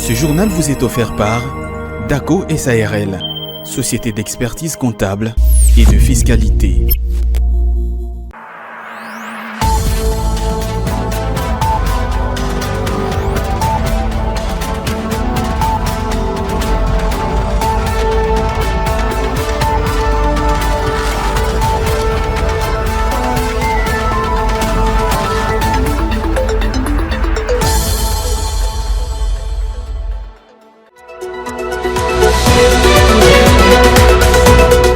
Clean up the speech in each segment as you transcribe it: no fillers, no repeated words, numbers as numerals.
Ce journal vous est offert par DACO SARL, société d'expertise comptable et de fiscalité.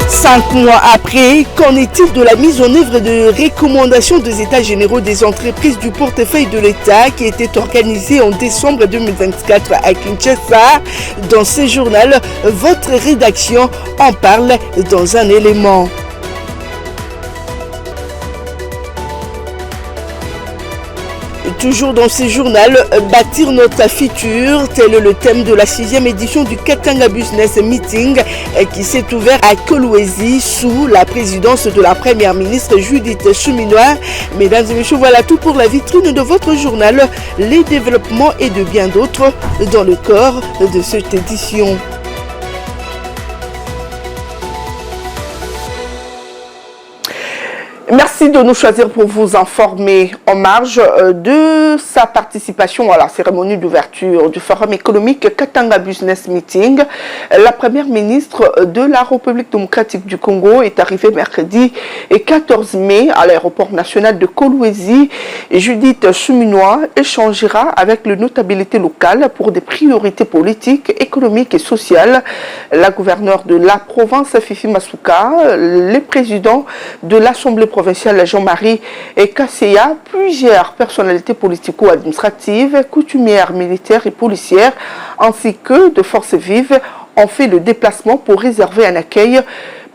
Cinq mois après, qu'en est-il de la mise en œuvre de recommandations des États généraux des entreprises du portefeuille de l'État qui était organisée en décembre 2024 à Kinshasa? Dans ce journal, votre rédaction en parle dans un élément. Toujours dans ce journal, bâtir notre futur, tel est le thème de la 6e édition du Katanga Business Meeting qui s'est ouvert à Kolwezi sous la présidence de la première ministre Judith Suminwa. Mesdames et messieurs, voilà tout pour la vitrine de votre journal, les développements et de bien d'autres dans le corps de cette édition. Merci de nous choisir pour vous informer en marge de sa participation à la cérémonie d'ouverture du Forum économique Katanga Business Meeting. La première ministre de la République démocratique du Congo est arrivée mercredi 14 mai à l'aéroport national de Kolwezi. Judith Suminwa échangera avec les notabilités locales pour des priorités politiques, économiques et sociales. La gouverneure de la province Fifi Masuka, les présidents de l'Assemblée provinciale Jean-Marie Kasseya, plusieurs personnalités politico-administratives, coutumières, militaires et policières, ainsi que de forces vives ont fait le déplacement pour réserver un accueil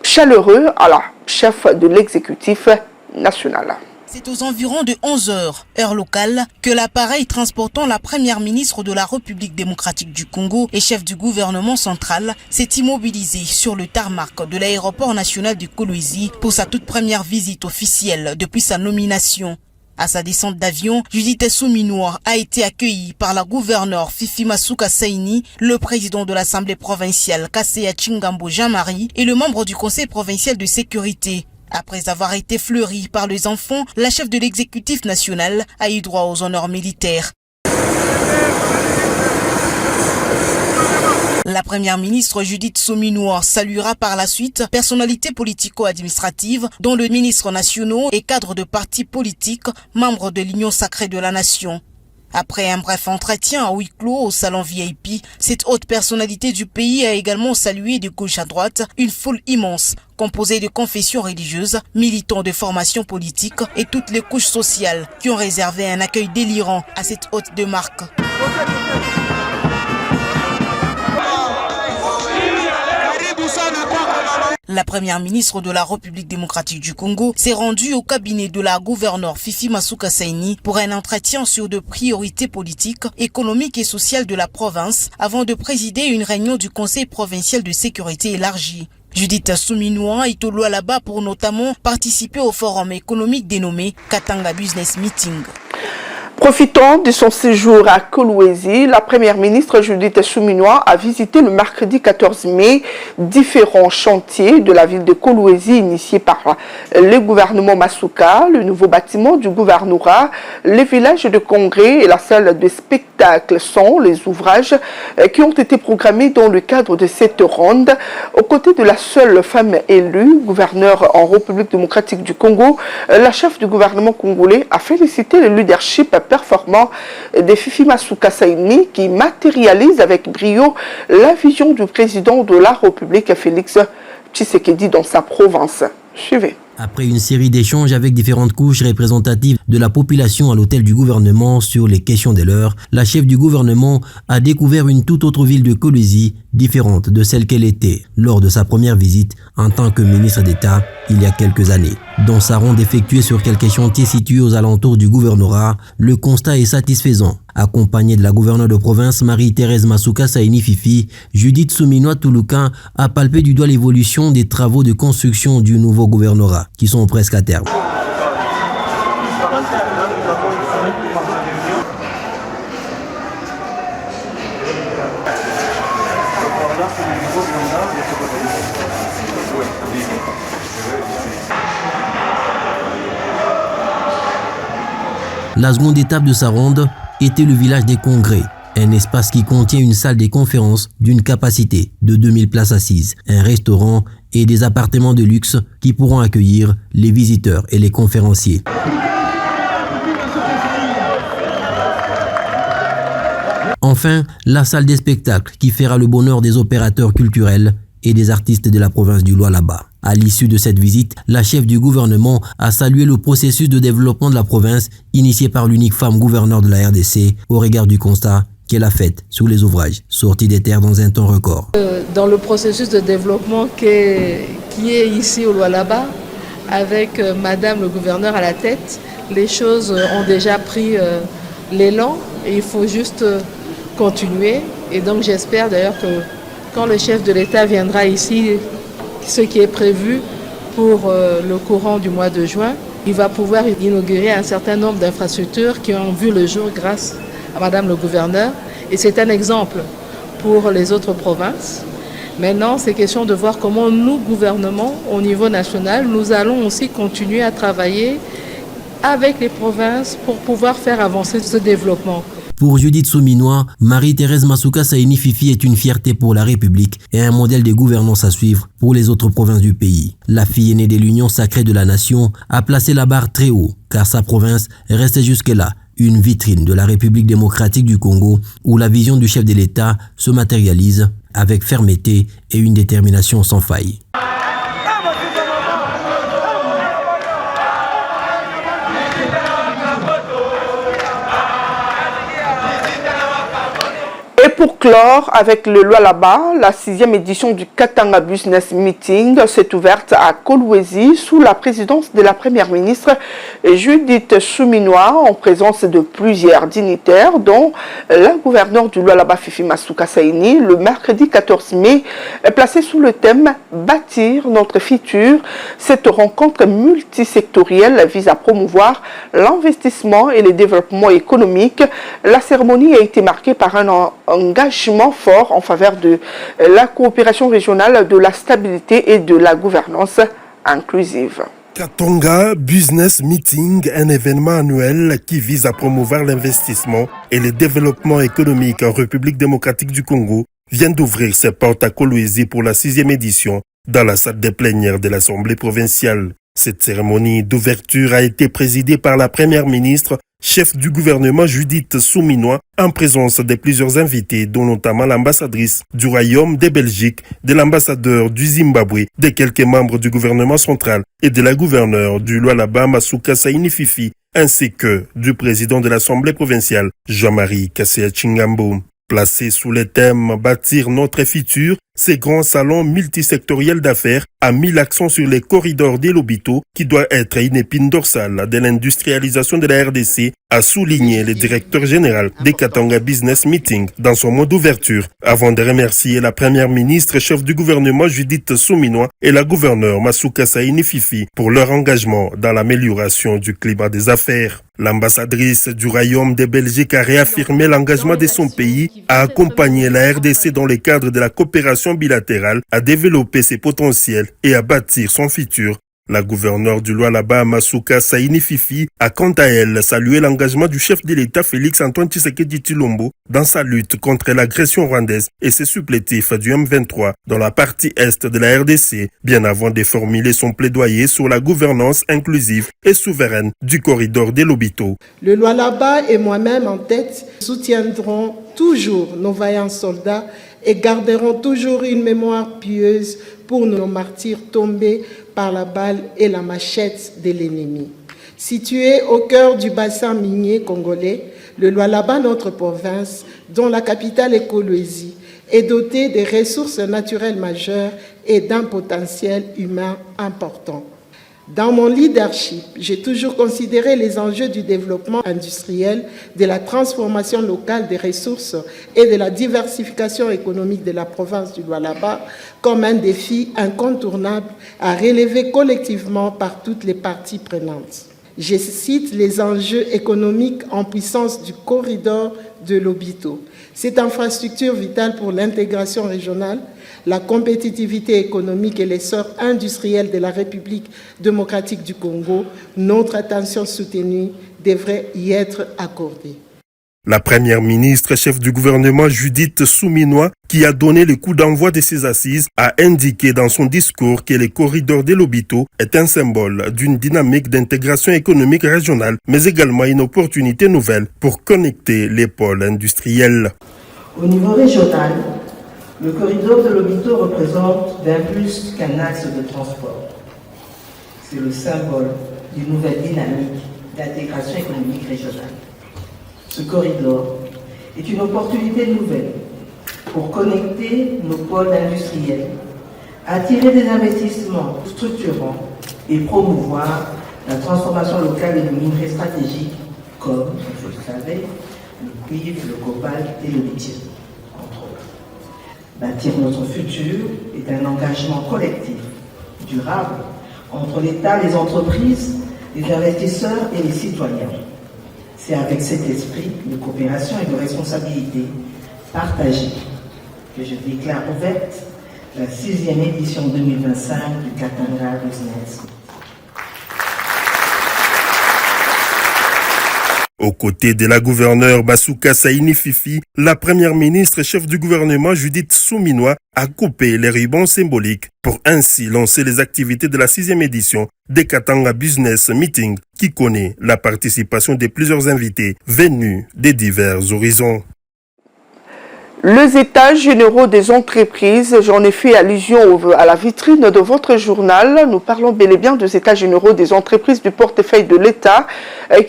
chaleureux à la chef de l'exécutif national. C'est aux environs de 11 heures, heure locale, que l'appareil transportant la première ministre de la République démocratique du Congo et chef du gouvernement central s'est immobilisé sur le tarmac de l'aéroport national de Kolwezi pour sa toute première visite officielle depuis sa nomination. À sa descente d'avion, Judith Suminwa a été accueillie par la gouverneure Fifi Masuka Saini, le président de l'Assemblée provinciale Kasseya Chingambo Jean-Marie et le membre du Conseil provincial de sécurité. Après avoir été fleurie par les enfants, la chef de l'exécutif national a eu droit aux honneurs militaires. La première ministre Judith Suminwa saluera par la suite personnalités politico-administratives dont le ministre national et cadre de partis politiques, membres de l'Union sacrée de la nation. Après un bref entretien à huis clos au salon VIP, cette haute personnalité du pays a également salué de gauche à droite une foule immense composée de confessions religieuses, militants de formations politiques et toutes les couches sociales qui ont réservé un accueil délirant à cette hôte de marque. La première ministre de la République démocratique du Congo s'est rendue au cabinet de la gouverneure Fifi Masuka Saini pour un entretien sur de priorités politiques, économiques et sociales de la province avant de présider une réunion du Conseil provincial de sécurité élargie. Judith Suminwa est au Lualaba pour notamment participer au forum économique dénommé Katanga Business Meeting. Profitant de son séjour à Kolwezi, la première ministre Judith Suminwa a visité le mercredi 14 mai différents chantiers de la ville de Kolwezi initiés par le gouvernement Masuka, le nouveau bâtiment du gouvernorat, les villages de congrès et la salle de spectacle sont les ouvrages qui ont été programmés dans le cadre de cette ronde. Aux côtés de la seule femme élue, gouverneure en République démocratique du Congo, la chef du gouvernement congolais a félicité le leadership performant de Fifi Masuka Saini qui matérialise avec brio la vision du président de la République Félix Tshisekedi dans sa province. Suivez. Après une série d'échanges avec différentes couches représentatives de la population à l'hôtel du gouvernement sur les questions de l'heure, la chef du gouvernement a découvert une toute autre ville de Kolwezi, différente de celle qu'elle était lors de sa première visite en tant que ministre d'État il y a quelques années. Dans sa ronde effectuée sur quelques chantiers situés aux alentours du gouvernorat, le constat est satisfaisant. Accompagnée de la gouverneure de province Marie-Thérèse Masuka Saini Fifi, Judith Suminwa Touloukan a palpé du doigt l'évolution des travaux de construction du nouveau gouvernorat, qui sont presque à terme. La seconde étape de sa ronde était le village des congrès, un espace qui contient une salle des conférences d'une capacité de 2000 places assises, un restaurant et des appartements de luxe qui pourront accueillir les visiteurs et les conférenciers. Enfin, la salle des spectacles qui fera le bonheur des opérateurs culturels et des artistes de la province du Lualaba. À l'issue de cette visite, la chef du gouvernement a salué le processus de développement de la province initié par l'unique femme gouverneure de la RDC au regard du constat qu'elle a fait sur les ouvrages sortis des terres dans un temps record. Dans le processus de développement qui est ici au Lualaba, avec Madame le gouverneur à la tête, les choses ont déjà pris l'élan et il faut juste continuer. Et donc j'espère d'ailleurs que quand le chef de l'État viendra ici, ce qui est prévu pour le courant du mois de juin, il va pouvoir inaugurer un certain nombre d'infrastructures qui ont vu le jour grâce à Madame le gouverneur. Et c'est un exemple pour les autres provinces. Maintenant, c'est question de voir comment nous, gouvernement, au niveau national, nous allons aussi continuer à travailler avec les provinces pour pouvoir faire avancer ce développement. Pour Judith Souminois, Marie-Thérèse Masuka Saini Fifi est une fierté pour la République et un modèle de gouvernance à suivre pour les autres provinces du pays. La fille aînée de l'Union sacrée de la nation a placé la barre très haut car sa province restait jusque-là une vitrine de la République démocratique du Congo où la vision du chef de l'État se matérialise avec fermeté et une détermination sans faille. Et pour clore avec le Lualaba, la 6e édition du Katanga Business Meeting s'est ouverte à Kolwezi sous la présidence de la première ministre Judith Souminois en présence de plusieurs dignitaires dont la gouverneure du Lualaba Fifi Masuka Saini le mercredi 14 mai placée sous le thème « Bâtir notre futur ». Cette rencontre multisectorielle vise à promouvoir l'investissement et le développement économique. La cérémonie a été marquée par un engagement fort en faveur de la coopération régionale, de la stabilité et de la gouvernance inclusive. Katanga Business Meeting, un événement annuel qui vise à promouvoir l'investissement et le développement économique en République démocratique du Congo, vient d'ouvrir ses portes à Kolwezi pour la 6e édition dans la salle des plénières de l'Assemblée provinciale. Cette cérémonie d'ouverture a été présidée par la première ministre, chef du gouvernement Judith Souminois, en présence de plusieurs invités, dont notamment l'ambassadrice du Royaume de Belgique, de l'ambassadeur du Zimbabwe, de quelques membres du gouvernement central et de la gouverneure du Lualaba Masuka Saini Fifi, ainsi que du président de l'Assemblée provinciale, Jean-Marie Kassia Chingambo. Placé sous le thème « Bâtir notre futur », ce grand salon multisectoriel d'affaires a mis l'accent sur les corridors des Lobito, qui doit être une épine dorsale de l'industrialisation de la RDC, a souligné le directeur général des Katanga Business Meeting dans son mot d'ouverture, avant de remercier la première ministre chef du gouvernement Judith Souminois et la gouverneure Masuka Saini Fifi pour leur engagement dans l'amélioration du climat des affaires. L'ambassadrice du Royaume de Belgique a réaffirmé l'engagement de son pays à accompagner la RDC dans le cadre de la coopération bilatérale, à développer ses potentiels et à bâtir son futur. La gouverneure du Lualaba, Masuka Saini Fifi, a quant à elle salué l'engagement du chef de l'État Félix Antoine Tshisekedi Tshilombo dans sa lutte contre l'agression rwandaise et ses supplétifs du M23 dans la partie est de la RDC, bien avant de formuler son plaidoyer sur la gouvernance inclusive et souveraine du corridor des Lobito. Le Lualaba et moi-même en tête soutiendrons toujours nos vaillants soldats et garderons toujours une mémoire pieuse pour nos martyrs tombés par la balle et la machette de l'ennemi. Situé au cœur du bassin minier congolais, le Lualaba, notre province, dont la capitale est Kolwezi, est doté de ressources naturelles majeures et d'un potentiel humain important. Dans mon leadership, j'ai toujours considéré les enjeux du développement industriel, de la transformation locale des ressources et de la diversification économique de la province du Lualaba comme un défi incontournable à relever collectivement par toutes les parties prenantes. Je cite les enjeux économiques en puissance du corridor de Lobito. Cette infrastructure vitale pour l'intégration régionale, la compétitivité économique et l'essor industriel de la République démocratique du Congo, notre attention soutenue devrait y être accordée. La première ministre, chef du gouvernement Judith Souminois, qui a donné le coup d'envoi de ces assises, a indiqué dans son discours que le corridor de Lobito est un symbole d'une dynamique d'intégration économique régionale, mais également une opportunité nouvelle pour connecter les pôles industriels. Au niveau régional, le corridor de Lobito représente bien plus qu'un axe de transport. C'est le symbole d'une nouvelle dynamique d'intégration économique régionale. Ce corridor est une opportunité nouvelle pour connecter nos pôles industriels, attirer des investissements structurants et promouvoir la transformation locale de nos minerais stratégiques comme, vous le savez, le cuivre, le cobalt et le lithium, entre autres. Bâtir notre futur est un engagement collectif, durable, entre l'État, les entreprises, les investisseurs et les citoyens. C'est avec cet esprit de coopération et de responsabilité partagée que je déclare ouverte la 6e édition 2025 du Katanga Business. Aux côtés de la gouverneure Basuka Saini Fifi, la première ministre chef du gouvernement Judith Souminois a coupé les rubans symboliques pour ainsi lancer les activités de la 6e édition des Katanga Business Meeting qui connaît la participation de plusieurs invités venus des divers horizons. Les états généraux des entreprises, j'en ai fait allusion à la vitrine de votre journal. Nous parlons bel et bien des états généraux des entreprises du portefeuille de l'État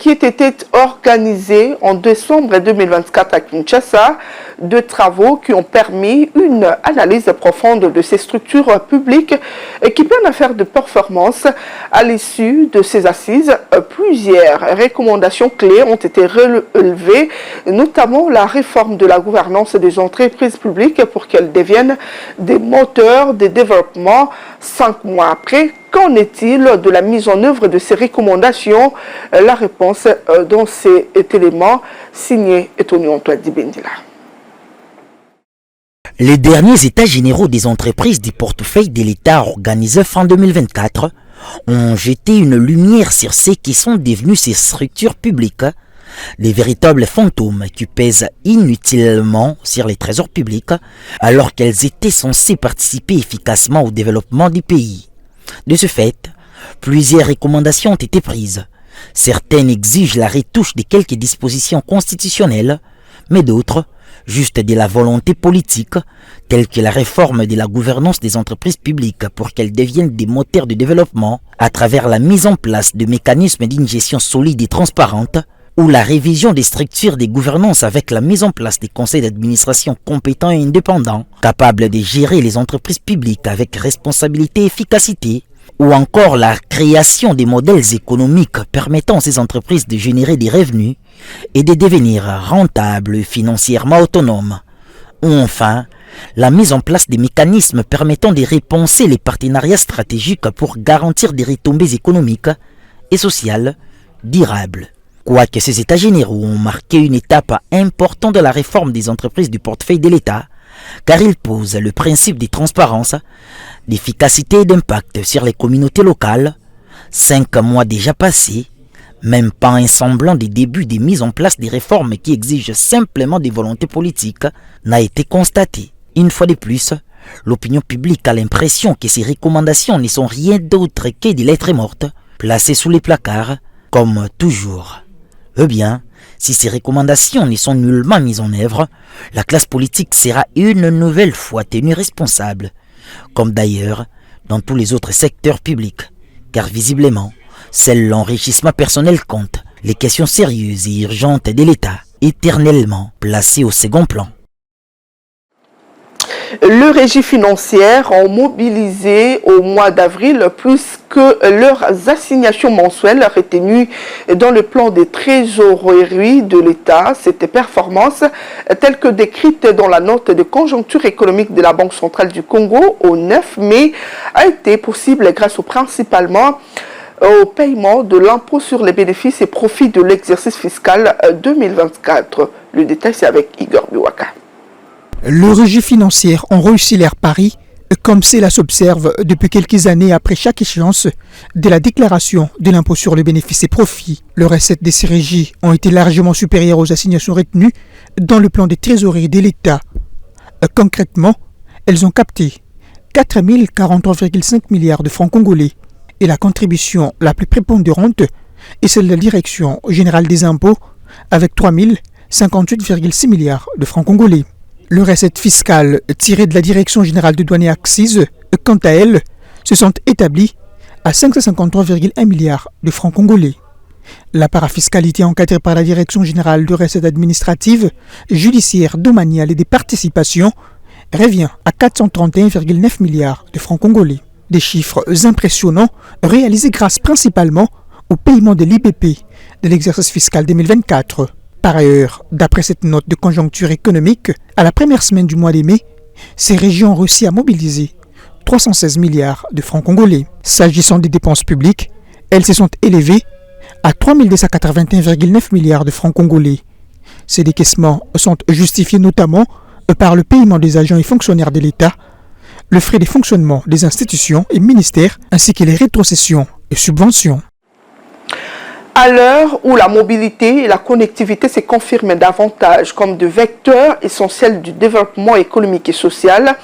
qui étaient organisés en décembre 2024 à Kinshasa. Deux travaux qui ont permis une analyse profonde de ces structures publiques qui peinent à faire de performance. À l'issue de ces assises, plusieurs recommandations clés ont été relevées, notamment la réforme de la gouvernance des entreprises publiques pour qu'elles deviennent des moteurs de développement. 5 mois après, qu'en est-il de la mise en œuvre de ces recommandations? La réponse dans cet élément signé Tony Antoine Dibendila. Les derniers états généraux des entreprises du portefeuille de l'État organisés fin 2024 ont jeté une lumière sur ceux qui sont devenus ces structures publiques, les véritables fantômes qui pèsent inutilement sur les trésors publics alors qu'elles étaient censées participer efficacement au développement du pays. De ce fait, plusieurs recommandations ont été prises. Certaines exigent la retouche de quelques dispositions constitutionnelles, mais d'autres juste de la volonté politique, telle que la réforme de la gouvernance des entreprises publiques pour qu'elles deviennent des moteurs de développement à travers la mise en place de mécanismes d'une gestion solide et transparente, ou la révision des structures de gouvernance avec la mise en place des conseils d'administration compétents et indépendants, capables de gérer les entreprises publiques avec responsabilité et efficacité, ou encore la création des modèles économiques permettant à ces entreprises de générer des revenus et de devenir rentables financièrement autonomes. Ou enfin, la mise en place des mécanismes permettant de repenser les partenariats stratégiques pour garantir des retombées économiques et sociales durables. Quoique ces états généraux ont marqué une étape importante de la réforme des entreprises du portefeuille de l'État, car ils posent le principe de transparence, d'efficacité et d'impact sur les communautés locales, 5 mois déjà passés, même pas un semblant des débuts des mises en place des réformes qui exigent simplement des volontés politiques n'a été constaté. Une fois de plus, l'opinion publique a l'impression que ces recommandations ne sont rien d'autre que des lettres mortes, placées sous les placards, comme toujours. Eh bien, si ces recommandations ne sont nullement mises en œuvre, la classe politique sera une nouvelle fois tenue responsable, comme d'ailleurs dans tous les autres secteurs publics, car visiblement, seul l'enrichissement personnel compte, les questions sérieuses et urgentes de l'État, éternellement placées au second plan. Le régie financière ont mobilisé au mois d'avril plus que leurs assignations mensuelles retenues dans le plan de trésorerie de l'État. Cette performance, telle que décrite dans la note de conjoncture économique de la Banque centrale du Congo au 9 mai, a été possible grâce principalement au paiement de l'impôt sur les bénéfices et profits de l'exercice fiscal 2024. Le détail, c'est avec Igor Biwaka. Le régie financière ont réussi leur pari, comme cela s'observe depuis quelques années après chaque échéance de la déclaration de l'impôt sur les bénéfices et profits. Les recettes de ces régies ont été largement supérieures aux assignations retenues dans le plan de trésorerie de l'État. Concrètement, elles ont capté 4 043,5 milliards de francs congolais et la contribution la plus prépondérante est celle de la Direction générale des impôts avec 3 058,6 milliards de francs congolais. Les recettes fiscales tirées de la Direction générale de douane et accises, quant à elles, se sont établies à 553,1 milliards de francs congolais. La parafiscalité encadrée par la Direction générale de recettes administratives, judiciaires, domaniales et des participations revient à 431,9 milliards de francs congolais. Des chiffres impressionnants réalisés grâce principalement au paiement de l'IBP de l'exercice fiscal 2024. Par ailleurs, d'après cette note de conjoncture économique, à la première semaine du mois de mai, ces régions ont réussi à mobiliser 316 milliards de francs congolais. S'agissant des dépenses publiques, elles se sont élevées à 3 281,9 milliards de francs congolais. Ces décaissements sont justifiés notamment par le paiement des agents et fonctionnaires de l'État, le frais de fonctionnement des institutions et ministères, ainsi que les rétrocessions et subventions. À l'heure où la mobilité et la connectivité se confirment davantage comme des vecteurs essentiels du développement économique et social,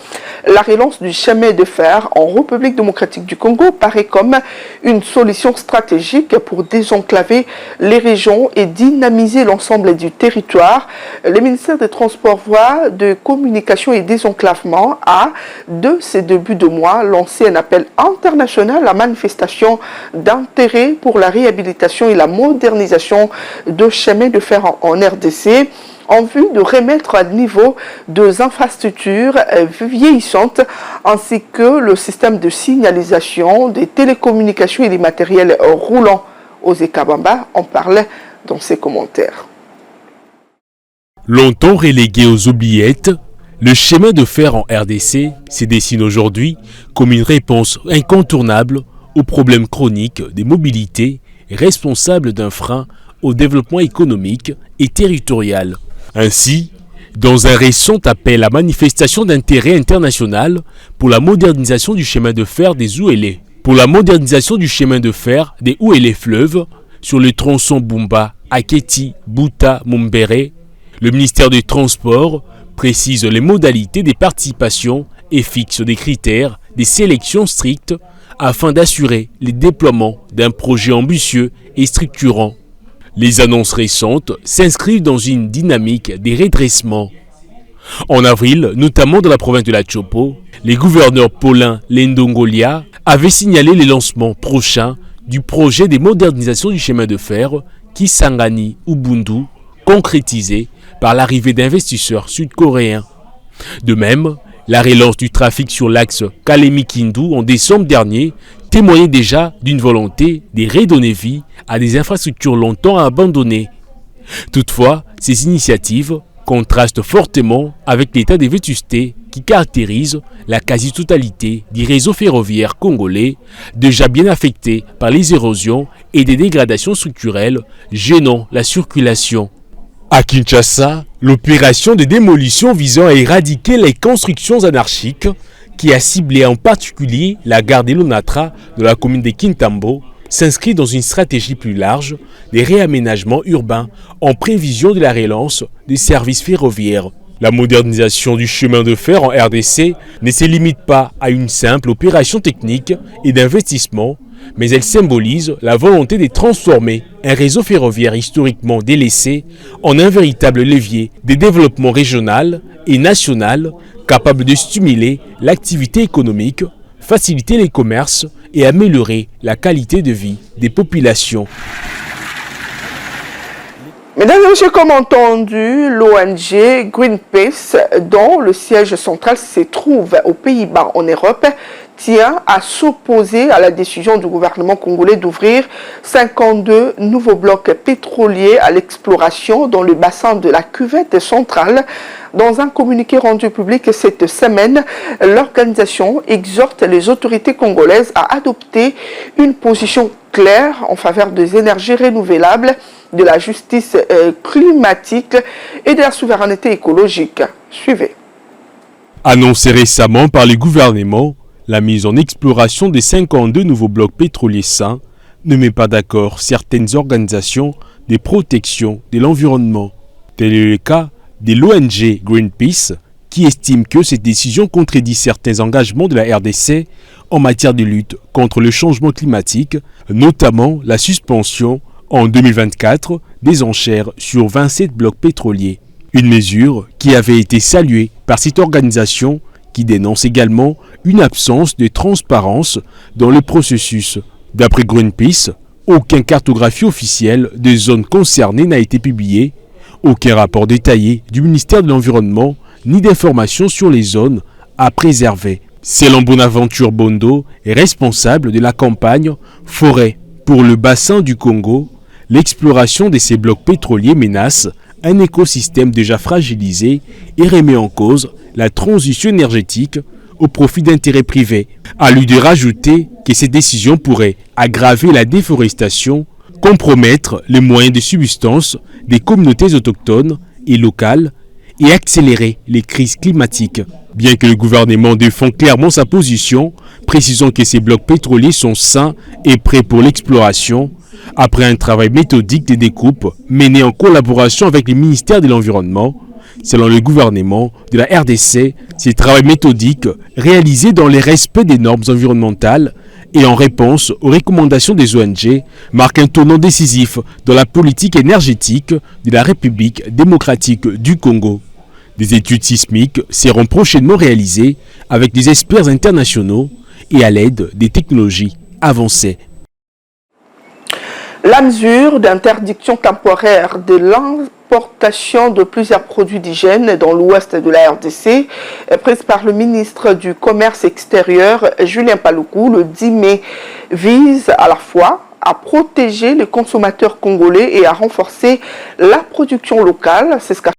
la relance du chemin de fer en République démocratique du Congo paraît comme une solution stratégique pour désenclaver les régions et dynamiser l'ensemble du territoire. Le ministère des Transports, Voies, de Communication et Désenclavement a, de ces débuts de mois, lancé un appel international à manifestation d'intérêt pour la réhabilitation et la modernisation de chemins de fer en RDC en vue de remettre à niveau des infrastructures vieillissantes ainsi que le système de signalisation, des télécommunications et des matériels roulants. Osé Kabamba en parlait dans ses commentaires. Longtemps relégué aux oubliettes, le chemin de fer en RDC se dessine aujourd'hui comme une réponse incontournable aux problèmes chroniques des mobilités responsable d'un frein au développement économique et territorial. Ainsi, dans un récent appel à manifestation d'intérêt international pour la modernisation du chemin de fer des Ouélé, fleuves sur le tronçon Bumba, Aketi, Bouta, Mumbere, le ministère des Transports précise les modalités des participations et fixe des critères, des sélections strictes afin d'assurer le déploiement d'un projet ambitieux et structurant. Les annonces récentes s'inscrivent dans une dynamique des redressements. En avril, notamment dans la province de la Chopo, les gouverneurs Paulin Lendongolia avaient signalé le lancement prochain du projet de modernisation du chemin de fer Kisangani-Ubundu, concrétisé par l'arrivée d'investisseurs sud-coréens. De même, la relance du trafic sur l'axe Kalemi-Kindu en décembre dernier témoignait déjà d'une volonté de redonner vie à des infrastructures longtemps abandonnées. Toutefois, ces initiatives contrastent fortement avec l'état de vétusté qui caractérise la quasi-totalité du réseau ferroviaire congolais, déjà bien affecté par les érosions et des dégradations structurelles gênant la circulation. À Kinshasa, l'opération de démolition visant à éradiquer les constructions anarchiques, qui a ciblé en particulier la gare d'Elonatra de la commune de Kintambo, s'inscrit dans une stratégie plus large des réaménagements urbains en prévision de la relance des services ferroviaires. La modernisation du chemin de fer en RDC ne se limite pas à une simple opération technique et d'investissement, mais elle symbolise la volonté de transformer un réseau ferroviaire historiquement délaissé en un véritable levier de développement régional et national capable de stimuler l'activité économique, faciliter les commerces et améliorer la qualité de vie des populations. Mesdames et messieurs, comme entendu, l'ONG Greenpeace, dont le siège central se trouve aux Pays-Bas en Europe, tient à s'opposer à la décision du gouvernement congolais d'ouvrir 52 nouveaux blocs pétroliers à l'exploration dans le bassin de la cuvette centrale. Dans un communiqué rendu public cette semaine, l'organisation exhorte les autorités congolaises à adopter une position clair en faveur des énergies renouvelables, de la justice climatique et de la souveraineté écologique. Suivez. Annoncé récemment par le gouvernement, la mise en exploration des 52 nouveaux blocs pétroliers sains ne met pas d'accord certaines organisations de protection de l'environnement. Tel est le cas de l'ONG Greenpeace, qui estime que cette décision contredit certains engagements de la RDC en matière de lutte contre le changement climatique, notamment la suspension en 2024 des enchères sur 27 blocs pétroliers. Une mesure qui avait été saluée par cette organisation qui dénonce également une absence de transparence dans le processus. D'après Greenpeace, aucune cartographie officielle des zones concernées n'a été publiée, aucun rapport détaillé du ministère de l'Environnement, ni d'informations sur les zones à préserver. Selon Bonaventure Bondo, responsable de la campagne Forêt pour le bassin du Congo, l'exploration de ces blocs pétroliers menace un écosystème déjà fragilisé et remet en cause la transition énergétique au profit d'intérêts privés. À lui de rajouter que ces décisions pourraient aggraver la déforestation, compromettre les moyens de subsistance des communautés autochtones et locales et accélérer les crises climatiques. Bien que le gouvernement défend clairement sa position, précisant que ces blocs pétroliers sont sains et prêts pour l'exploration, après un travail méthodique de découpe mené en collaboration avec le ministère de l'Environnement, selon le gouvernement de la RDC, ces travaux méthodiques réalisés dans le respect des normes environnementales et en réponse aux recommandations des ONG marquent un tournant décisif dans la politique énergétique de la République démocratique du Congo. Des études sismiques seront prochainement réalisées avec des experts internationaux et à l'aide des technologies avancées. La mesure d'interdiction temporaire de l'importation de plusieurs produits d'hygiène dans l'ouest de la RDC est prise par le ministre du Commerce extérieur, Julien Paluku, le 10 mai, vise à la fois à protéger les consommateurs congolais et à renforcer la production locale. C'est ce qu'a